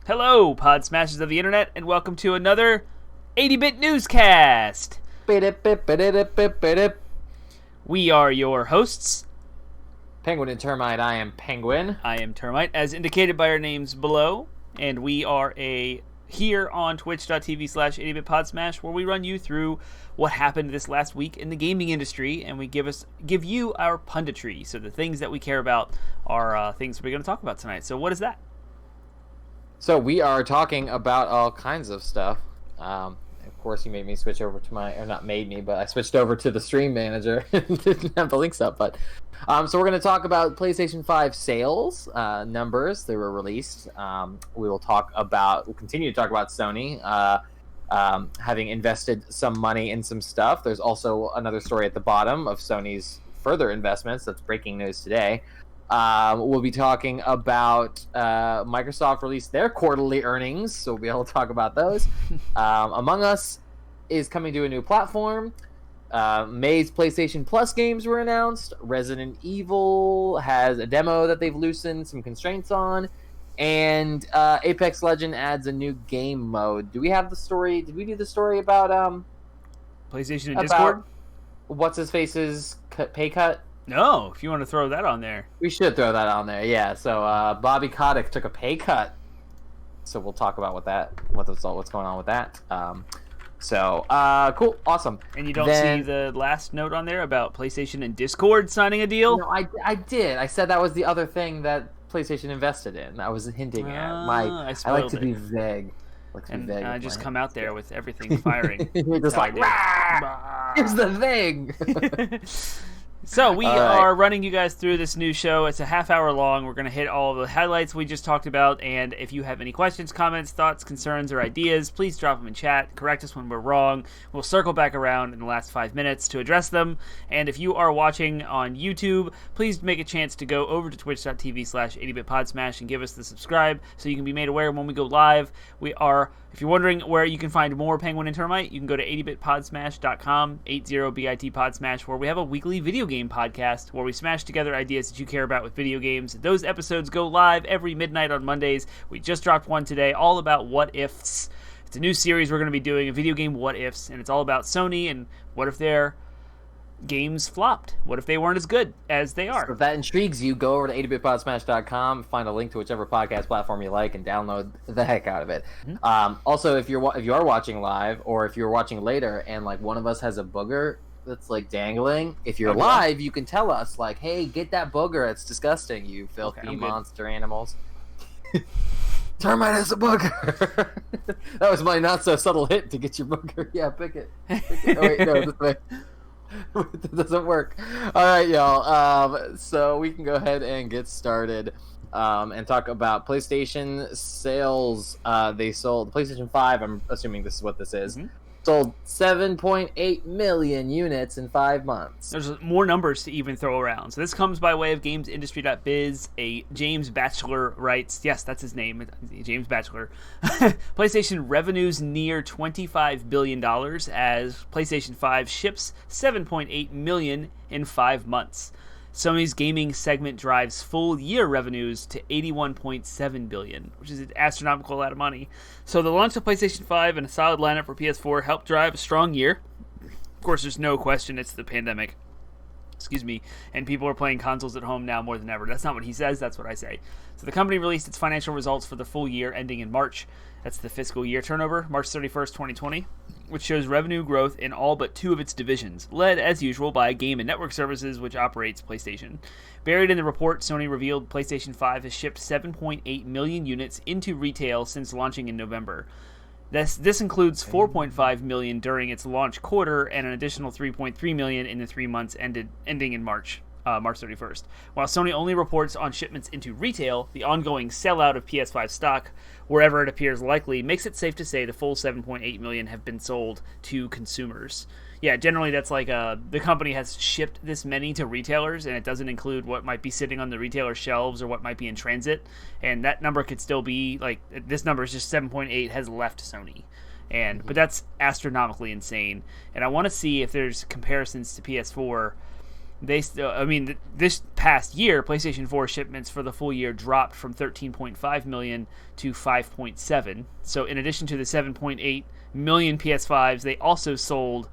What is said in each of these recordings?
Hello, Pod Smashers of the Internet, and welcome to another 80-Bit Newscast. We are your hosts. Penguin and Termite, I am Penguin. I am Termite, as indicated by our names below, and we are here on twitch.tv/80bitpodsmash, where we run you through what happened this last week in the gaming industry, and we give you our punditry. So the things that we care about are things we're going to talk about tonight. So what is that? So we are talking about all kinds of stuff. Of course, you made me switch over to or not made me, but I switched over to the stream manager and didn't have the links up. But so we're going to talk about PlayStation 5 sales numbers that were released. We'll continue to talk about Sony having invested some money in some stuff. There's also another story at the bottom of Sony's further investments. That's breaking news today. We'll be talking about Microsoft released their quarterly earnings, so we'll be able to talk about those. Among Us is coming to a new platform. May's PlayStation Plus games were announced. Resident Evil has a demo that they've loosened some constraints on. And Apex Legend adds a new game mode. Do we have the story? Did we do the story about PlayStation and Discord? What's-his-face's pay cut? No, if you want to throw that on there. We should throw that on there, yeah. So Bobby Kotick took a pay cut. So we'll talk about what's going on with that. Cool, awesome. And you don't see the last note on there about PlayStation and Discord signing a deal? No, I did. I said that was the other thing that PlayStation invested in. I was hinting at. I like to be vague. I just come out there with everything firing. You're just like, here's the thing. So we are running you guys through this new show. It's a half hour long. We're going to hit all of the highlights we just talked about. And if you have any questions, comments, thoughts, concerns, or ideas, please drop them in chat. Correct us when we're wrong. We'll circle back around in the last 5 minutes to address them. And if you are watching on YouTube, please make a chance to go over to twitch.tv/80bitpodsmash and give us the subscribe so you can be made aware when we go live. If you're wondering where you can find more Penguin and Termite, you can go to 80bitpodsmash.com, 80bit podsmash, where we have a weekly video game podcast where we smash together ideas that you care about with video games. Those episodes go live every midnight on Mondays. We just dropped one today all about what ifs. It's a new series we're going to be doing, a video game what ifs, and it's all about Sony and what if their games flopped? What if they weren't as good as they are? So if that intrigues you, go over to 80bitpodsmash.com, find a link to whichever podcast platform you like, and download the heck out of it. Mm-hmm. Also, if you are watching live, or if you're watching later, and like one of us has a booger that's like dangling, if you're live, you can tell us like, "Hey, get that booger! It's disgusting, you filthy monster animals." Termite has a booger. That was my not so subtle hit to get your booger. Yeah, pick it. Oh wait, no, this way. It doesn't work. All right, y'all. So we can go ahead and get started and talk about PlayStation sales. They sold the PlayStation 5. I'm assuming this is what this is. Mm-hmm. Sold 7.8 million units in 5 months. There's more numbers to even throw around. So this comes by way of GamesIndustry.biz. A James Batchelor writes, yes, that's his name, James Batchelor. PlayStation revenues near $25 billion as PlayStation 5 ships 7.8 million in 5 months. Sony's gaming segment drives full-year revenues to $81.7 billion, which is an astronomical amount of money. So the launch of PlayStation 5 and a solid lineup for PS4 helped drive a strong year. Of course, there's no question it's the pandemic. And people are playing consoles at home now more than ever. That's not what he says, that's what I say. So the company released its financial results for the full year ending in March. That's the fiscal year turnover, March 31st, 2020, which shows revenue growth in all but 2 of its divisions, led as usual by Game and Network Services, which operates PlayStation. Buried in the report, Sony revealed PlayStation 5 has shipped 7.8 million units into retail since launching in November. This includes 4.5 million during its launch quarter and an additional 3.3 million in the 3 months ending in March 31st. While Sony only reports on shipments into retail, the ongoing sellout of PS5 stock, wherever it appears likely, makes it safe to say the full 7.8 million have been sold to consumers. Yeah, generally that's like the company has shipped this many to retailers, and it doesn't include what might be sitting on the retailer shelves or what might be in transit, and that number could still be, like, this number is just 7.8 has left Sony. But that's astronomically insane, and I want to see if there's comparisons to PS4. this past year, PlayStation 4 shipments for the full year dropped from 13.5 million to 5.7. So in addition to the 7.8 million PS5s, they also sold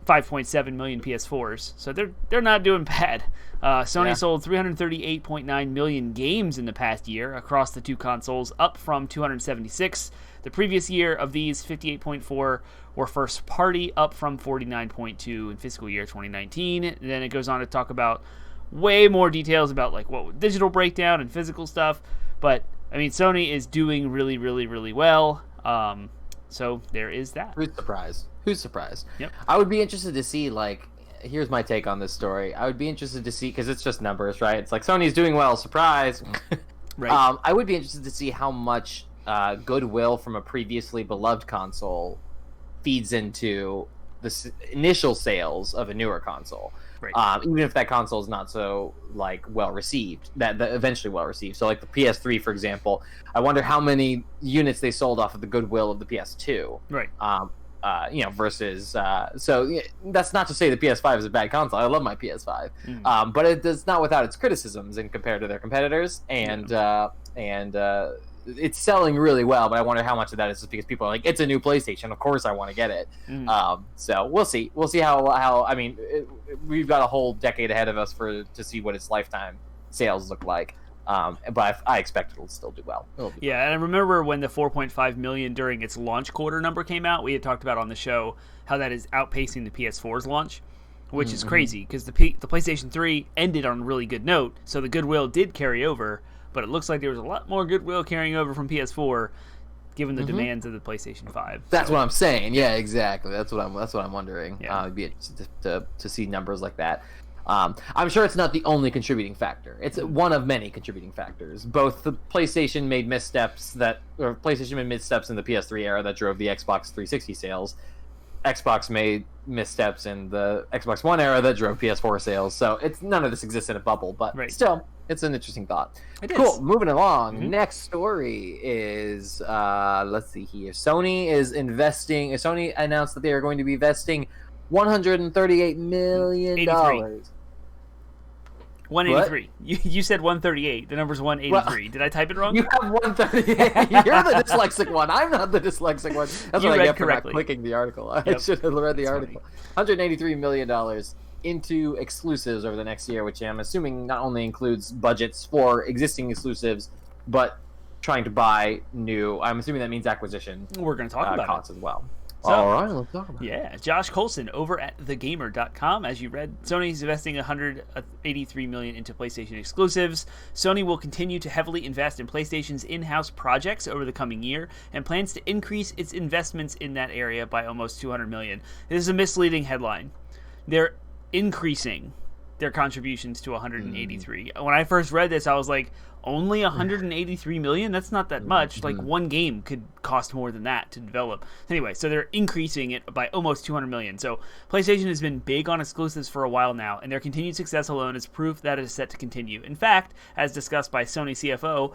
5.7 million PS4s. So they're not doing bad. Sony sold 338.9 million games in the past year across the two consoles, up from 276 the previous year. Of these, 58.4 were first party, up from 49.2 in fiscal year 2019. And then it goes on to talk about way more details about like what digital breakdown and physical stuff. But I mean, Sony is doing really, really, really well. So there is that. Who's surprised? Yep. I would be interested to see, like, here's my take on this story. I would be interested to see, because it's just numbers, right? It's like Sony's doing well, surprise. Right. I would be interested to see how much goodwill from a previously beloved console feeds into the initial sales of a newer console. Right. Even if that console is not so like well received, that eventually well received. So like the PS3, for example, I wonder how many units they sold off of the goodwill of the PS2. Right. Versus so that's not to say the PS5 is a bad console. I love my PS5, but it's not without its criticisms in compared to their competitors, and it's selling really well. But I wonder how much of that is just because people are like, it's a new PlayStation, of course I want to get it. So we'll see how I mean, we've got a whole decade ahead of us to see what its lifetime sales look like. But I expect it'll still do well. Yeah, and I remember when the 4.5 million during its launch quarter number came out, we had talked about on the show how that is outpacing the PS4's launch, which is crazy because the PlayStation 3 ended on a really good note, so the goodwill did carry over, but it looks like there was a lot more goodwill carrying over from PS4 given the demands of the PlayStation 5. That's what I'm saying. Yeah, exactly. That's what I'm wondering. Yeah. It'd be interesting to see numbers like that. I'm sure it's not the only contributing factor. It's one of many contributing factors. Both the PlayStation made missteps in the PS3 era that drove the Xbox 360 sales. Xbox made missteps in the Xbox One era that drove PS4 sales. So none of this exists in a bubble, but still, it's an interesting thought. Cool. Moving along. Next story is let's see here. Sony announced that they are going to be investing $138 million. 183. You said 138. The number's 183. Well, did I type it wrong? You have 138. You're the dyslexic one. I'm not the dyslexic one. That's what I get for not clicking the article. I should have read the article. $183 million into exclusives over the next year, which I'm assuming not only includes budgets for existing exclusives, but trying to buy new. I'm assuming that means acquisition. We're going to talk about costs as well. So, all right, let's talk about it. Yeah, Josh Coulson over at thegamer.com. As you read, Sony's investing $183 million into PlayStation exclusives. Sony will continue to heavily invest in PlayStation's in-house projects over the coming year and plans to increase its investments in that area by almost $200 million. This is a misleading headline. They're increasing their contributions to 183. When I first read this, I was like, only 183 million? That's not that much. Like, one game could cost more than that to develop. Anyway, so they're increasing it by almost 200 million. So PlayStation has been big on exclusives for a while now, and their continued success alone is proof that it is set to continue. In fact, as discussed by Sony CFO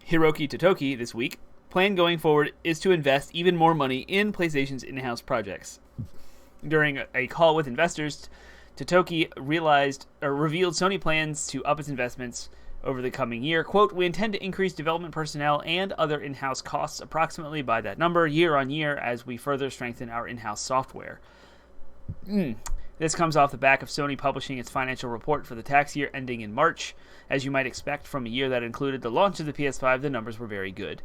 Hiroki Totoki this week, plan going forward is to invest even more money in PlayStation's in-house projects. During a call with investors, Totoki revealed Sony plans to up its investments over the coming year. Quote, "We intend to increase development personnel and other in-house costs approximately by that number year on year as we further strengthen our in-house software." This comes off the back of Sony publishing its financial report for the tax year ending in March. As you might expect from a year that included the launch of the PS5, the numbers were very good.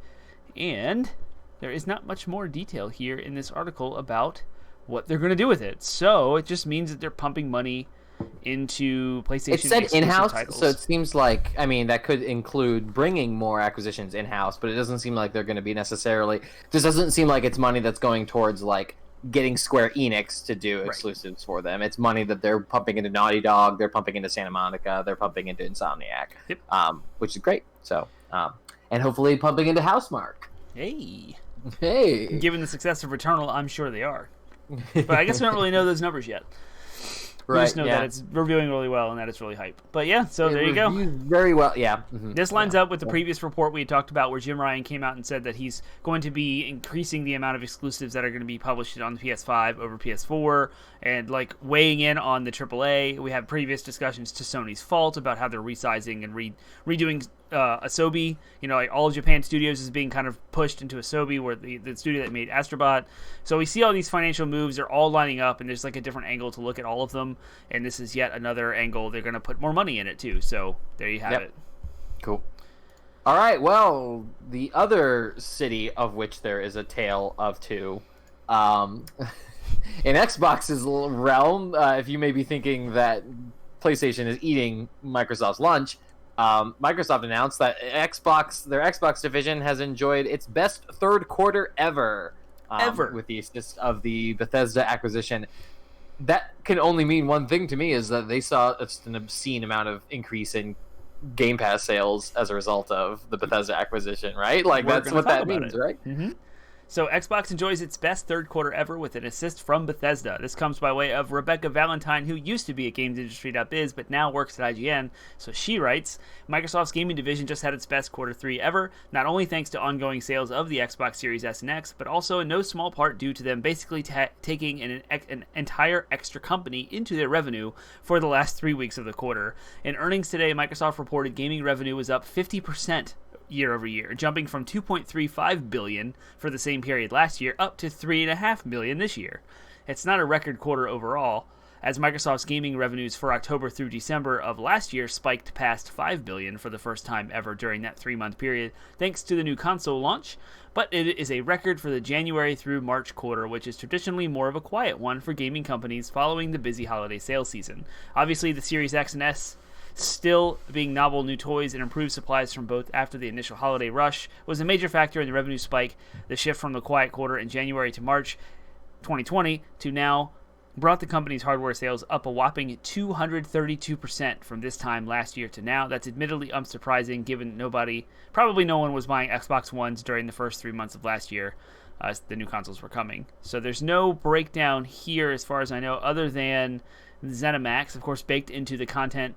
And there is not much more detail here in this article about what they're going to do with it. So it just means that they're pumping money into PlayStation. It said in-house, titles. so it seems like, I mean, that could include bringing more acquisitions in-house, but it doesn't seem like they're going to be necessarily. This doesn't seem like it's money that's going towards like getting Square Enix to do exclusives for them. It's money that they're pumping into Naughty Dog, they're pumping into Santa Monica, they're pumping into Insomniac, which is great. So, and hopefully pumping into Housemarque. Hey. Hey. Given the success of Returnal, I'm sure they are. But I guess we don't really know those numbers yet. We just know yeah. that it's reviewing really well and that it's really hype. But yeah, so there you go. Very well, yeah. This lines up with the previous report we had talked about where Jim Ryan came out and said that he's going to be increasing the amount of exclusives that are going to be published on the PS5 over PS4 and like weighing in on the AAA. We had previous discussions to Sony's fault about how they're resizing and redoing Asobi. You know, like all of Japan Studios is being kind of pushed into Asobi, where the studio that made Astrobot. So we see all these financial moves, they're all lining up, and there's like a different angle to look at all of them. And this is yet another angle. They're going to put more money in it too. So there you have it. Cool. All right. Well, the other city of which there is a tale of two, in Xbox's realm, if you may be thinking that PlayStation is eating Microsoft's lunch, Microsoft announced that their Xbox division has enjoyed its best third quarter ever. With the assist of the Bethesda acquisition. That can only mean one thing to me, is that they saw an obscene amount of increase in Game Pass sales as a result of the Bethesda acquisition, right? Like, that's what that means, right? Mm-hmm. So Xbox enjoys its best third quarter ever with an assist from Bethesda. This comes by way of Rebecca Valentine, who used to be at GamesIndustry.biz but now works at IGN. So she writes, Microsoft's gaming division just had its best quarter 3 ever, not only thanks to ongoing sales of the Xbox Series S and X, but also in no small part due to them basically taking an entire extra company into their revenue for the last 3 weeks of the quarter. In earnings today, Microsoft reported gaming revenue was up 50% year over year, jumping from $2.35 billion for the same period last year up to $3.5 billion this year. It's not a record quarter overall, as Microsoft's gaming revenues for October through December of last year spiked past $5 billion for the first time ever during that 3-month period, thanks to the new console launch, but it is a record for the January through March quarter, which is traditionally more of a quiet one for gaming companies following the busy holiday sales season. Obviously, the Series X and S still being novel new toys and improved supplies from both after the initial holiday rush was a major factor in the revenue spike. The shift from the quiet quarter in January to March 2020 to now brought the company's hardware sales up a whopping 232% from this time last year to now. That's admittedly unsurprising given probably no one was buying Xbox Ones during the first 3 months of last year as the new consoles were coming. So there's no breakdown here as far as I know other than ZeniMax, of course, baked into the content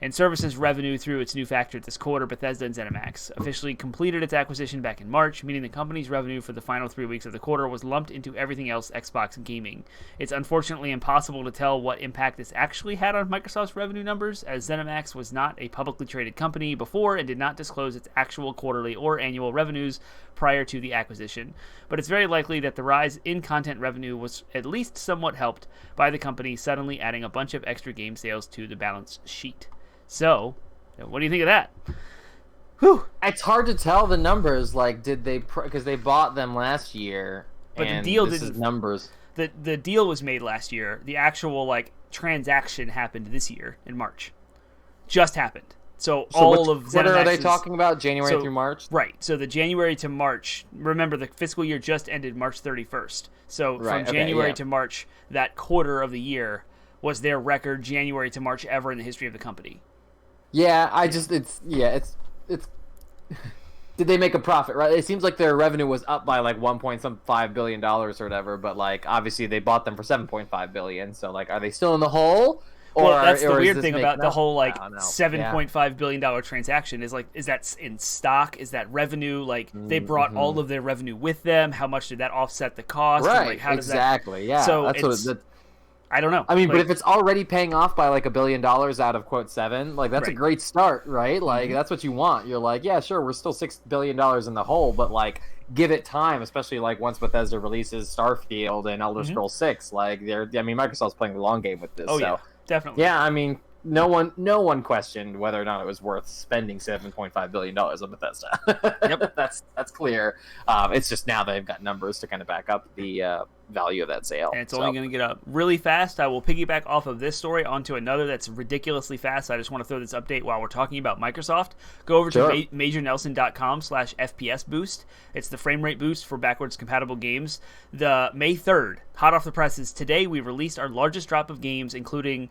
and services revenue through its new factor this quarter. Bethesda and ZeniMax officially completed its acquisition back in March, meaning the company's revenue for the final 3 weeks of the quarter was lumped into everything else Xbox gaming. It's unfortunately impossible to tell what impact this actually had on Microsoft's revenue numbers, as ZeniMax was not a publicly traded company before and did not disclose its actual quarterly or annual revenues prior to the acquisition. But it's very likely that the rise in content revenue was at least somewhat helped by the company suddenly adding a bunch of extra game sales to the balance sheet. So, what do you think of that? Whew. It's hard to tell the numbers. Like, did they because they bought them last year? But the deal didn't. Numbers. The deal was made last year. The actual transaction happened this year in March. Just happened. So all of what are they talking about? January through March? Right. So the January to March. Remember, the fiscal year just ended March 31st. So from January to March, that quarter of the year was their record January to March ever in the history of the company. Yeah, it's did they make a profit, right? It seems like their revenue was up by like $1.5 billion or whatever, but like obviously they bought them for $7.5 billion. So like, are they still in the hole? Well, that's the weird thing about the whole $7.5 billion transaction is that in stock? Is that revenue? Like they brought all of their revenue with them. How much did that offset the cost? Right. And, like, how does exactly. Yeah. So that's I don't know. I mean, but if it's already paying off by like $1 billion out of quote 7, like that's a great start, right? Like that's what you want. You're like, yeah, sure, we're still $6 billion in the hole, but like give it time, especially like once Bethesda releases Starfield and Elder Scrolls 6. Like Microsoft's playing the long game with this. Oh, so yeah, definitely. Yeah, I mean, no one questioned whether or not it was worth spending $7.5 billion on Bethesda. Yep, that's clear. It's just now they've got numbers to kind of back up the value of that sale. And it's only going to get up really fast. I will piggyback off of this story onto another that's ridiculously fast. I just want to throw this update while we're talking about Microsoft. Go over to majornelson.com/FPS boost. It's the frame rate boost for backwards compatible games. The May 3rd, hot off the presses, today we released our largest drop of games, featuring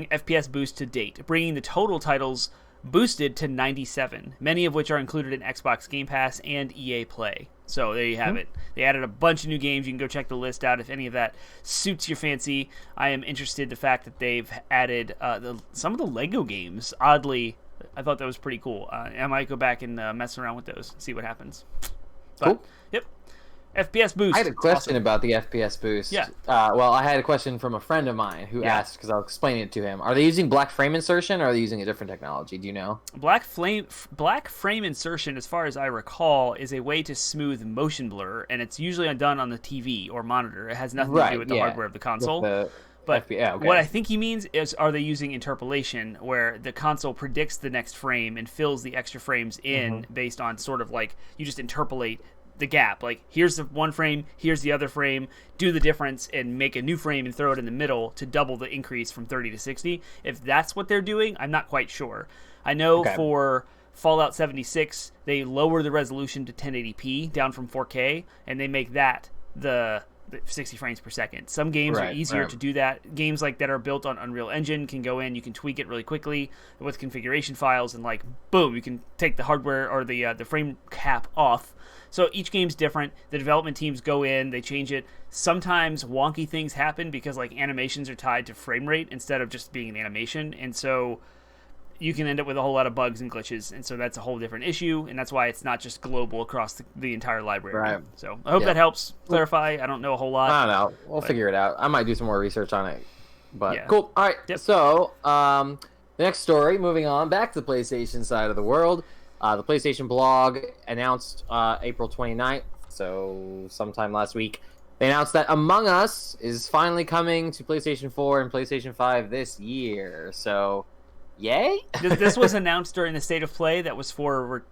FPS boost to date, bringing the total titles boosted to 97, many of which are included in Xbox Game Pass and EA Play. So there you have it. They added a bunch of new games. You can go check the list out if any of that suits your fancy. I am interested in the fact that they've added some of the Lego games. Oddly, I thought that was pretty cool. I might go back and mess around with those and see what happens. But, cool. Yep. FPS boost. I had a question about the FPS boost. Yeah. Well, I had a question from a friend of mine who asked, because I'll explain it to him. Are they using black frame insertion, or are they using a different technology? Do you know? Black frame insertion, as far as I recall, is a way to smooth motion blur, and it's usually done on the TV or monitor. It has nothing to do with the hardware of the console. But what I think he means is, are they using interpolation, where the console predicts the next frame and fills the extra frames in based on sort of like you just interpolate the gap. Like, here's the one frame, here's the other frame, do the difference and make a new frame and throw it in the middle to double the increase from 30 to 60. If that's what they're doing, I'm not quite sure. I know for Fallout 76, they lower the resolution to 1080p down from 4K, and they make that the 60 frames per second. Some games are easier to do that. Games like that are built on Unreal Engine can go in, you can tweak it really quickly with configuration files, and like boom, you can take the hardware or the frame cap off. So each game's different. The development teams go in, they change it. Sometimes wonky things happen because like animations are tied to frame rate instead of just being an animation, and so you can end up with a whole lot of bugs and glitches, and so that's a whole different issue, and that's why it's not just global across the entire library. Right. So I hope that helps clarify. I don't know a whole lot. I don't know. We'll figure it out. I might do some more research on it. But cool. All right. Yep. So the next story, moving on back to the PlayStation side of the world. The PlayStation blog announced April 29th, so sometime last week, they announced that Among Us is finally coming to PlayStation 4 and PlayStation 5 this year. So, yay! This was announced during the State of Play that was for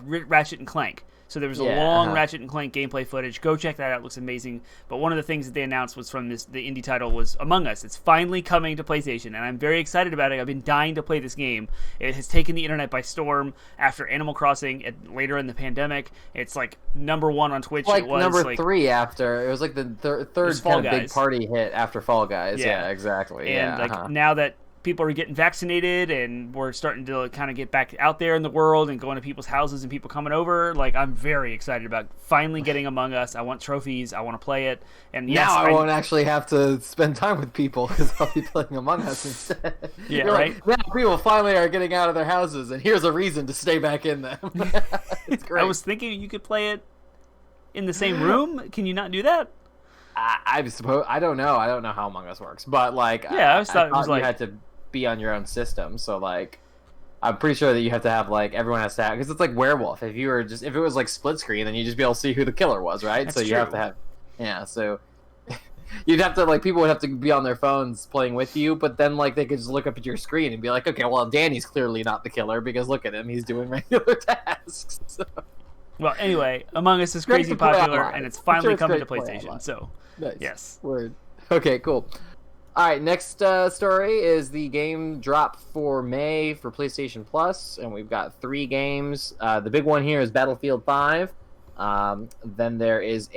Ratchet and Clank. So there was a long Ratchet and Clank gameplay footage. Go check that out. It looks amazing. But one of the things that they announced was from the indie title was Among Us. It's finally coming to PlayStation, and I'm very excited about it. I've been dying to play this game. It has taken the internet by storm after Animal Crossing later in the pandemic. It's like #1 on Twitch. Like it was number 3 after. It was like the third kind of big party hit after Fall Guys. Yeah, exactly. And now that people are getting vaccinated and we're starting to kind of get back out there in the world and going to people's houses and people coming over, like, I'm very excited about finally getting Among Us. I want trophies. I want to play it. And yes, now I won't actually have to spend time with people because I'll be playing Among Us instead. Yeah, right? Like, now people finally are getting out of their houses, and here's a reason to stay back in them. It's great. I was thinking you could play it in the same room. Can you not do that? I suppose. I don't know. I don't know how Among Us works. But, like, I always thought it was like you had to be on your own system, so like I'm pretty sure that you have to have like everyone has to have, because it's like Werewolf. If it was like split screen, then you just be able to see who the killer was, right? That's so you true. have to have so you'd have to like people would have to be on their phones playing with you, but then like they could just look up at your screen and be like, okay, well Danny's clearly not the killer because look at him, he's doing regular tasks. So. Well, anyway, Among Us is crazy popular, and it's finally coming to PlayStation. So nice. Yes. Word. Okay, cool. All right, next story is the game drop for May for PlayStation Plus, and we've got 3 games. The big one here is Battlefield 5. Then there is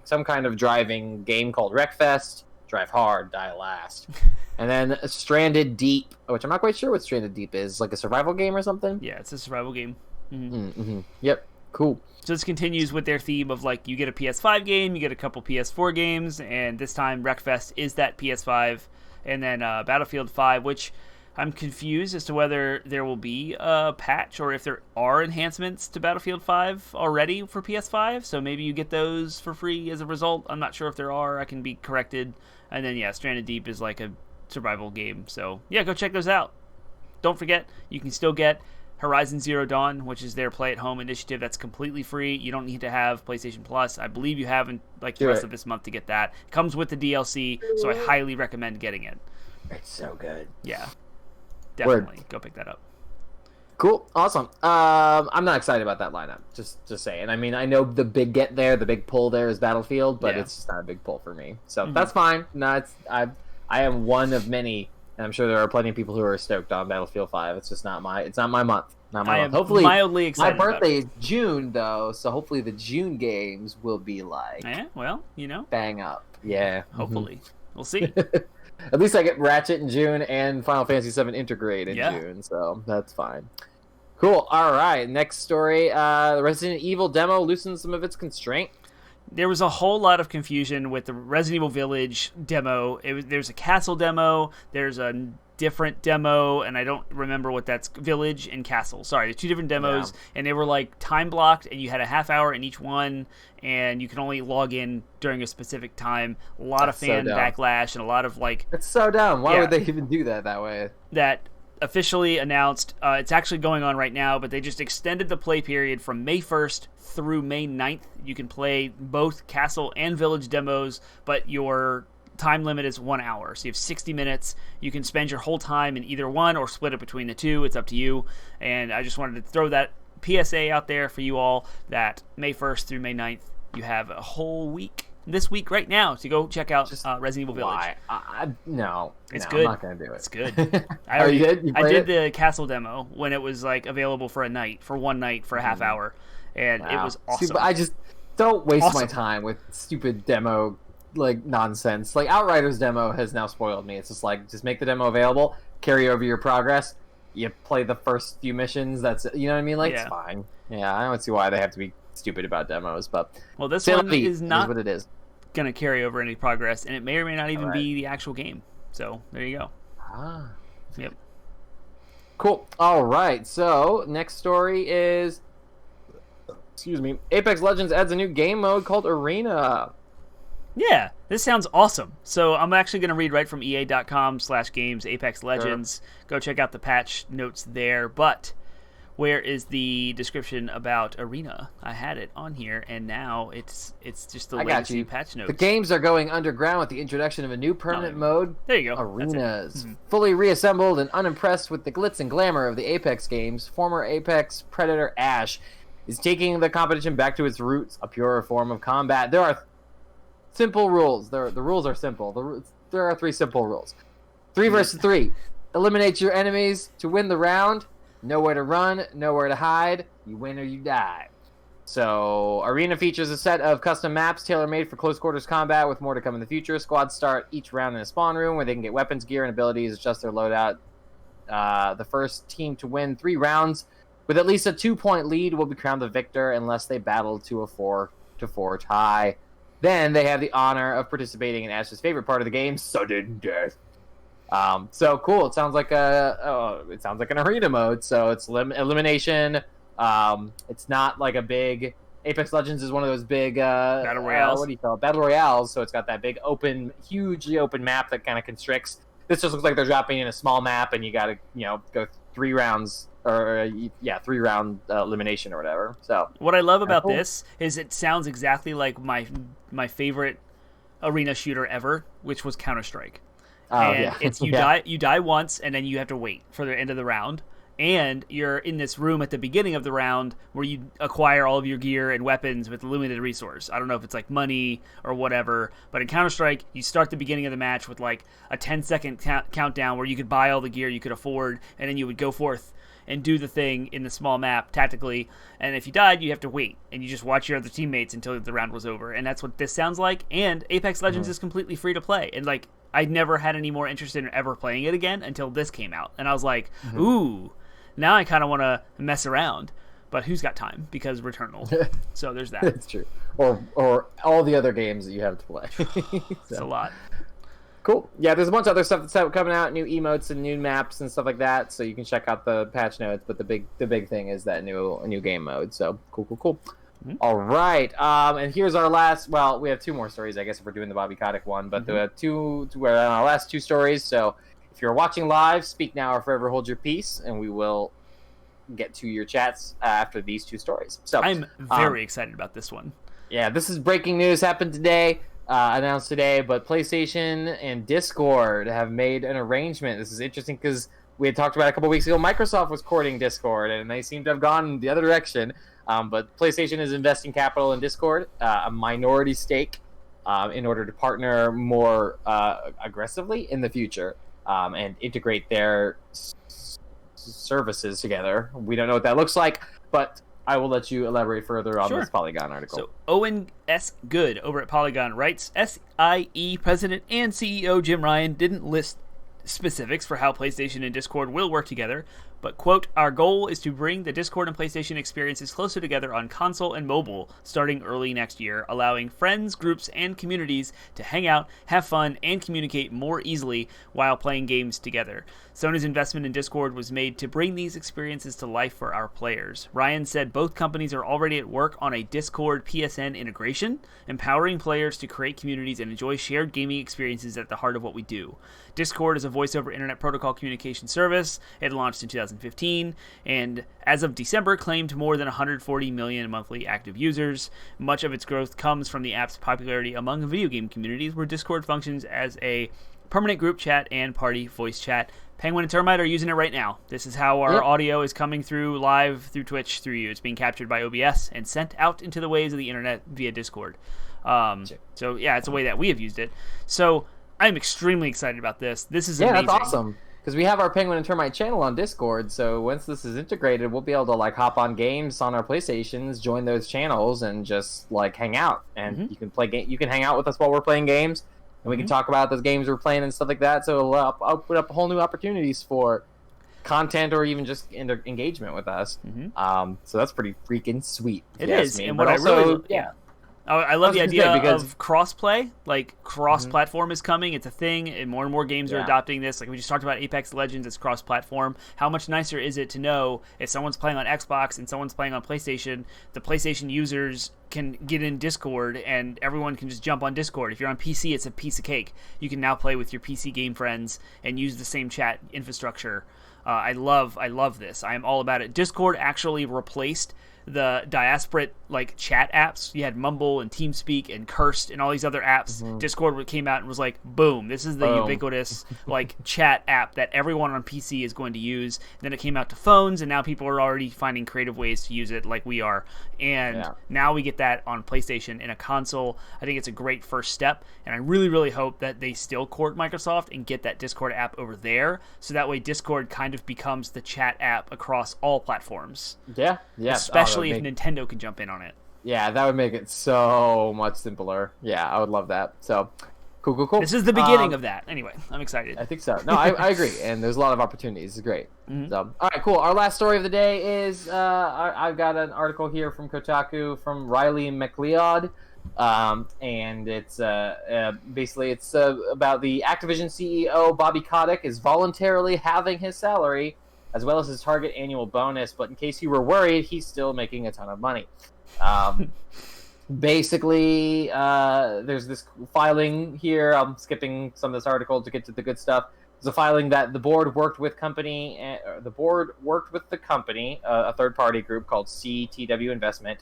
some kind of driving game called Wreckfest. Drive hard, die last. And then Stranded Deep, which I'm not quite sure what Stranded Deep is. Like a survival game or something? Yeah, it's a survival game. Mm-hmm. Yep, cool. So this continues with their theme of, like, you get a PS5 game, you get a couple PS4 games, and this time Wreckfest is that PS5, and then Battlefield 5, which I'm confused as to whether there will be a patch or if there are enhancements to Battlefield 5 already for PS5, so maybe you get those for free as a result. I'm not sure if there are. I can be corrected. And then, Stranded Deep is like a survival game, so go check those out. Don't forget, you can still get Horizon Zero Dawn, which is their play-at-home initiative that's completely free. You don't need to have PlayStation Plus. I believe you have the rest of this month to get that. It comes with the DLC, so I highly recommend getting it. It's so good. Yeah, definitely. Go pick that up. Cool, awesome. I'm not excited about that lineup. Just saying. I mean, I know the big pull there is Battlefield, but it's just not a big pull for me. So that's fine. No, I am one of many. And I'm sure there are plenty of people who are stoked on Battlefield 5. It's just not my month. Hopefully, mildly excited. My birthday is June though, so hopefully the June games will be like. Well, bang up. Yeah. Hopefully, we'll see. At least I get Ratchet in June and Final Fantasy VII Integrate in June, so that's fine. Cool. All right. Next story. The Resident Evil demo loosens some of its constraint. There was a whole lot of confusion with the Resident Evil Village demo. There's a castle demo. There's a different demo, and I don't remember what that's. Village and castle. Sorry, there's two different demos, and they were like time blocked, and you had a half hour in each one, and you can only log in during a specific time. A lot of fan backlash and a lot of like. It's so dumb. Why would they even do that way? That officially announced. It's actually going on right now, but they just extended the play period from May 1st through May 9th. You can play both Castle and Village demos, but your time limit is 1 hour. So you have 60 minutes. You can spend your whole time in either one or split it between the two. It's up to you. And I just wanted to throw that PSA out there for you all that May 1st through May 9th, you have a whole week. This week, right now, to go check out Resident Evil Village. No, it's good. I'm not gonna do it. It's good. You did? I did the castle demo when it was like available for one night for a half hour, and it was awesome. I just don't waste my time with stupid demo like nonsense. Like Outriders demo has now spoiled me. It's just like just make the demo available, carry over your progress. You play the first few missions. That's it. You know what I mean? Like it's fine. Yeah, I don't see why they have to be stupid about demos, but this one is not what it is. Gonna carry over any progress, and it may or may not even be the actual game. So there you go. Yep. Cool. All right. So next story is, Apex Legends adds a new game mode called Arena. Yeah, this sounds awesome. So I'm actually going to read right from EA.com/games Apex Legends. Sure. Go check out the patch notes there. But where is the description about Arena? I had it on here, and now it's just the legacy patch notes. The games are going underground with the introduction of a new permanent mode. There you go. Arenas. Fully reassembled and unimpressed with the glitz and glamour of the Apex games, former Apex Predator Ash is taking the competition back to its roots, a purer form of combat. There are simple rules. The rules are simple. There are 3 simple rules. 3 versus 3. Eliminate your enemies to win the round. Nowhere to run, nowhere to hide. You win or you die. So, Arena features a set of custom maps tailor-made for close quarters combat with more to come in the future. Squads start each round in a spawn room where they can get weapons, gear, and abilities, adjust their loadout. The first team to win 3 rounds with at least a 2-point lead will be crowned the victor unless they battle to a 4-4 tie. Then they have the honor of participating in Ash's favorite part of the game, sudden death. So cool. It sounds like an arena mode. So it's elimination. It's not like a big Apex Legends is one of those big battle royales. What do you call it? Battle royales. So it's got that big hugely open map that kind of constricts. This just looks like they're dropping in a small map, and you got to go 3 rounds or 3-round elimination or whatever. So what I love about this is it sounds exactly like my favorite arena shooter ever, which was Counter-Strike. It's you die once, and then you have to wait for the end of the round. And you're in this room at the beginning of the round where you acquire all of your gear and weapons with limited resource. I don't know if it's like money or whatever, but in Counter-Strike, you start the beginning of the match with like a 10-second countdown where you could buy all the gear you could afford, and then you would go forth and do the thing in the small map tactically. And if you died, you have to wait, and you just watch your other teammates until the round was over. And that's what this sounds like. And Apex Legends is completely free to play. And like, I never had any more interest in ever playing it again until this came out. And I was like, ooh, now I kind of want to mess around. But who's got time? Because Returnal. So there's that. That's true. Or all the other games that you have to play. It's a lot. Cool. Yeah, there's a bunch of other stuff that's coming out, new emotes and new maps and stuff like that. So you can check out the patch notes. But the big thing is that new game mode. So cool. Mm-hmm. All right. And here's our last. Well, we have 2 more stories, I guess, if we're doing the Bobby Kotick one. But there are our last 2 stories. So if you're watching live, speak now or forever hold your peace, and we will get to your chats after these 2 stories. So I'm very excited about this one. Yeah, this is breaking news. Happened today. Announced today, but PlayStation and Discord have made an arrangement. This is interesting because we had talked about a couple weeks ago. Microsoft was courting Discord, and they seem to have gone the other direction. But PlayStation is investing capital in Discord, a minority stake, in order to partner more aggressively in the future and integrate their services together. We don't know what that looks like, but I will let you elaborate further on this Polygon article. So Owen S. Good over at Polygon writes, SIE President and CEO Jim Ryan didn't list specifics for how PlayStation and Discord will work together, but, quote, our goal is to bring the Discord and PlayStation experiences closer together on console and mobile starting early next year, allowing friends, groups, and communities to hang out, have fun, and communicate more easily while playing games together. Sony's investment in Discord was made to bring these experiences to life for our players. Ryan said both companies are already at work on a Discord PSN integration, empowering players to create communities and enjoy shared gaming experiences at the heart of what we do. Discord is a voice-over internet protocol communication service. It launched in 2015, and as of December, claimed more than 140 million monthly active users. Much of its growth comes from the app's popularity among video game communities, where Discord functions as a permanent group chat and party voice chat. Penguin and Termite are using it right now. This is how our audio is coming through live through Twitch through you. It's being captured by OBS and sent out into the waves of the internet via Discord. So yeah, it's a way that we have used it. So I'm extremely excited about this. This is amazing. Yeah, that's awesome. Because we have our Penguin and Termite channel on Discord, so once this is integrated, we'll be able to like hop on games on our PlayStations, join those channels, and just like hang out. And you can play you can hang out with us while we're playing games, and we can talk about those games we're playing and stuff like that. So it'll open up whole new opportunities for content or even just engagement with us. So that's pretty freaking sweet. It is, and what also, I really I love the idea of cross-play. Like, cross-platform is coming. It's a thing, and more games are adopting this. Like, we just talked about Apex Legends. It's cross-platform. How much nicer is it to know if someone's playing on Xbox and someone's playing on PlayStation, the PlayStation users can get in Discord, and everyone can just jump on Discord. If you're on PC, it's a piece of cake. You can now play with your PC game friends and use the same chat infrastructure. I love this. I am all about it. Discord actually replaced the diasporic like chat apps. You had Mumble and TeamSpeak and Cursed and all these other apps. Discord came out and was like, boom, this is the ubiquitous like chat app that everyone on PC is going to use. And then it came out to phones, and now people are already finding creative ways to use it like we are. And now we get that on PlayStation in a console. I think it's a great first step, and I really, really hope that they still court Microsoft and get that Discord app over there, so that way Discord kind of becomes the chat app across all platforms. Yeah. Especially if Nintendo can jump in on it. Yeah, that would make it so much simpler. Yeah, I would love that. So, cool. This is the beginning of that. Anyway, I'm excited. I think so. No, I agree. And there's a lot of opportunities. It's great. So, all right, cool. Our last story of the day is I've got an article here from Kotaku from Riley McLeod. And it's basically it's about the Activision CEO Bobby Kotick is voluntarily halving his salary as well as his target annual bonus, but in case you were worried, he's still making a ton of money. Basically, there's this filing here. I'm skipping some of this article to get to the good stuff. There's a filing that the board worked with the company, a third-party group called CTW Investment,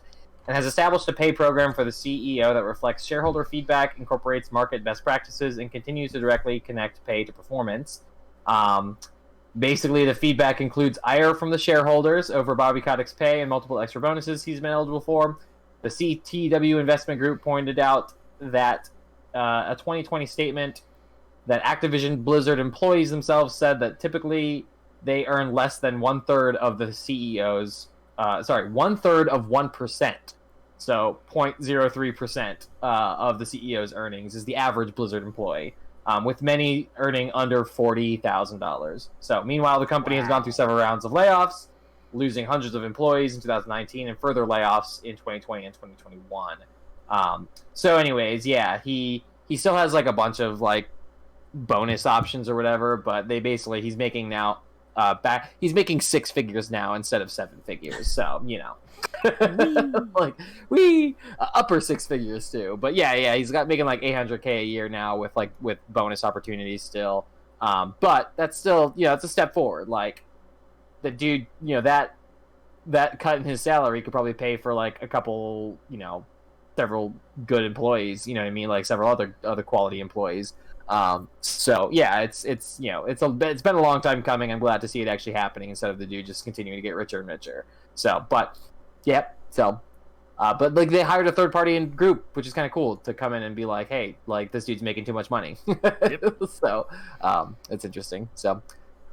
and has established a pay program for the CEO that reflects shareholder feedback, incorporates market best practices, and continues to directly connect pay to performance. Basically, the feedback includes ire from the shareholders over Bobby Kotick's pay and multiple extra bonuses he's been eligible for. The CTW Investment Group pointed out that a 2020 statement that Activision Blizzard employees themselves said that typically they earn less than one-third of the CEO's, one-third of 1%. So 0.03% of the CEO's earnings is the average Blizzard employee. With many earning under $40,000. So, meanwhile, the company has gone through several rounds of layoffs, losing hundreds of employees in 2019 and further layoffs in 2020 and 2021. So, anyways, yeah, he still has like a bunch of like bonus options or whatever, but he's making now he's making 6 figures now instead of 7 figures. So, you know. Like upper 6 figures too, but yeah, he's making like $800K a year now with bonus opportunities still. But that's still, it's a step forward. Like the dude, that cut in his salary could probably pay for like a couple, several good employees. You know what I mean? Like several other quality employees. So yeah, it's been a long time coming. I'm glad to see it actually happening instead of the dude just continuing to get richer and richer. So, but. Yep. So, but like they hired a third party group, which is kind of cool to come in and be like, hey, like this dude's making too much money. So, it's interesting. So,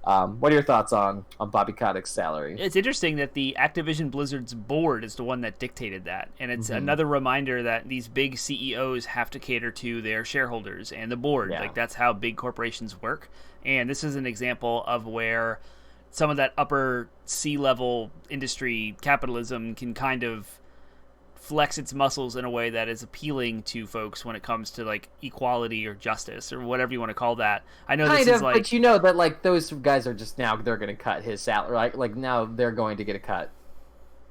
What are your thoughts on Bobby Kotick's salary? It's interesting that the Activision Blizzard's board is the one that dictated that. And it's another reminder that these big CEOs have to cater to their shareholders and the board. Yeah. Like, that's how big corporations work. And this is an example of where some of that upper C-level industry capitalism can kind of flex its muscles in a way that is appealing to folks when it comes to like equality or justice or whatever you want to call that. I know this is like, but you know that like those guys are just now they're going to cut his salary. Like now they're going to get a cut.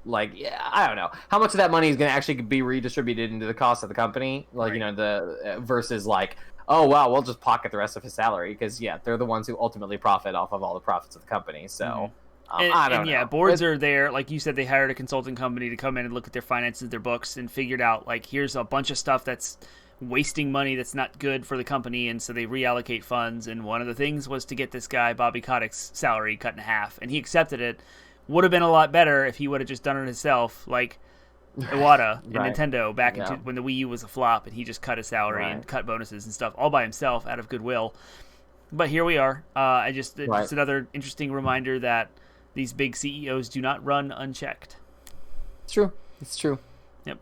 Like, yeah, I don't know how much of that money is going to actually be redistributed into the cost of the company. Like, right. You know, the versus like, oh wow, we'll just pocket the rest of his salary because yeah, they're the ones who ultimately profit off of all the profits of the company. So. I don't know. Yeah, boards are there. Like you said, they hired a consulting company to come in and look at their finances, their books, and figured out, like, here's a bunch of stuff that's wasting money that's not good for the company, and so they reallocate funds. And one of the things was to get this guy, Bobby Kotick's salary cut in half, and he accepted it. Would have been a lot better if he would have just done it himself, like Iwata and Right. Nintendo back when the Wii U was a flop, and he just cut his salary and cut bonuses and stuff all by himself out of goodwill. But here we are. It's another interesting reminder that these big CEOs do not run unchecked. It's true. It's true.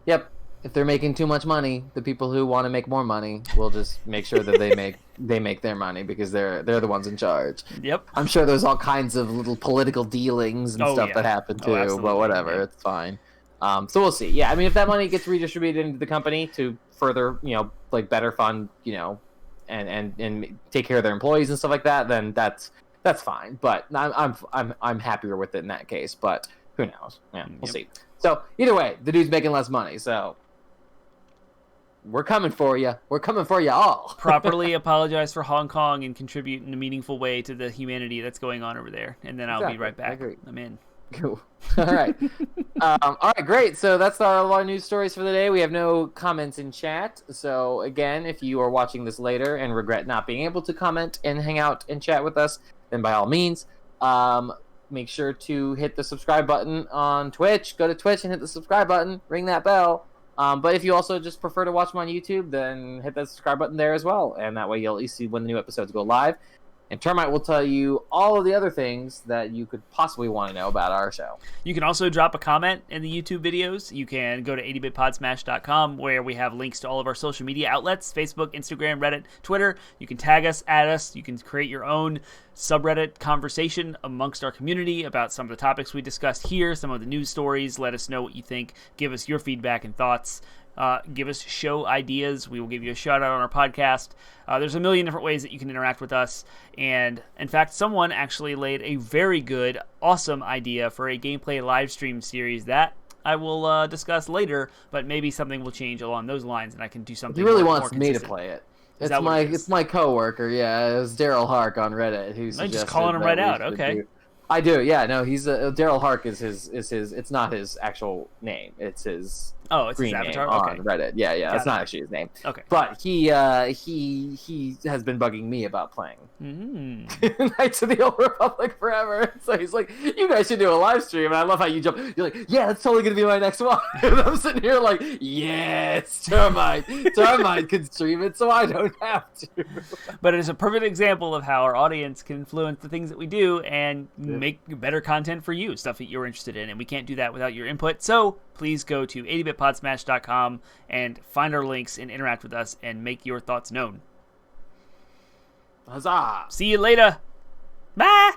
Yep. If they're making too much money, the people who want to make more money will just make sure that they make their money because they're the ones in charge. Yep. I'm sure there's all kinds of little political dealings and stuff that happen too, but whatever, it's fine. So we'll see. Yeah, I mean, if that money gets redistributed into the company to further, like better fund, and take care of their employees and stuff like that, then that's fine. But I'm happier with it in that case. But who knows? Yeah, we'll see. So either way, the dude's making less money. So we're coming for you. We're coming for you all. Properly apologize for Hong Kong and contribute in a meaningful way to the humanity that's going on over there, and then I'll be right back. I'm in. Cool. All right. All right, great. So that's all our news stories for the day. We have no comments in chat. So again, if you are watching this later and regret not being able to comment and hang out and chat with us, then by all means, make sure to hit the subscribe button on Twitch. Go to Twitch and hit the subscribe button. Ring that bell. But if you also just prefer to watch them on YouTube, then hit that subscribe button there as well. And that way you'll at least see when the new episodes go live. And Termite will tell you all of the other things that you could possibly want to know about our show. You can also drop a comment in the YouTube videos. You can go to 80bitpodsmash.com where we have links to all of our social media outlets, Facebook, Instagram, Reddit, Twitter. You can tag us, add us. You can create your own subreddit conversation amongst our community about some of the topics we discussed here, some of the news stories. Let us know what you think. Give us your feedback and thoughts. Give us show ideas. We will give you a shout out on our podcast. There's a million different ways that you can interact with us. And in fact, someone actually laid a very good, awesome idea for a gameplay live stream series that I will discuss later, but maybe something will change along those lines and I can do something. He really more wants me to play it. It's my coworker. Yeah, it was Daryl Hark on Reddit who suggested. I'm just calling him right out. Okay. I do. Yeah. No, he's Daryl Hark is his. It's not his actual name. It's his. Oh, it's green his avatar. Name okay. On Reddit. Yeah. It's not actually his name. Okay. But he has been bugging me about playing Knights of the Old Republic forever. So he's like, "You guys should do a live stream." And I love how you jump. You're like, "Yeah, that's totally gonna be my next one." And I'm sitting here like, "Yes, Termite can stream it, so I don't have to." But it is a perfect example of how our audience can influence the things that we do and make better content for you, stuff that you're interested in. And we can't do that without your input. So please go to 80bitpodsmash.com and find our links and interact with us and make your thoughts known. Huzzah! See you later. Bye!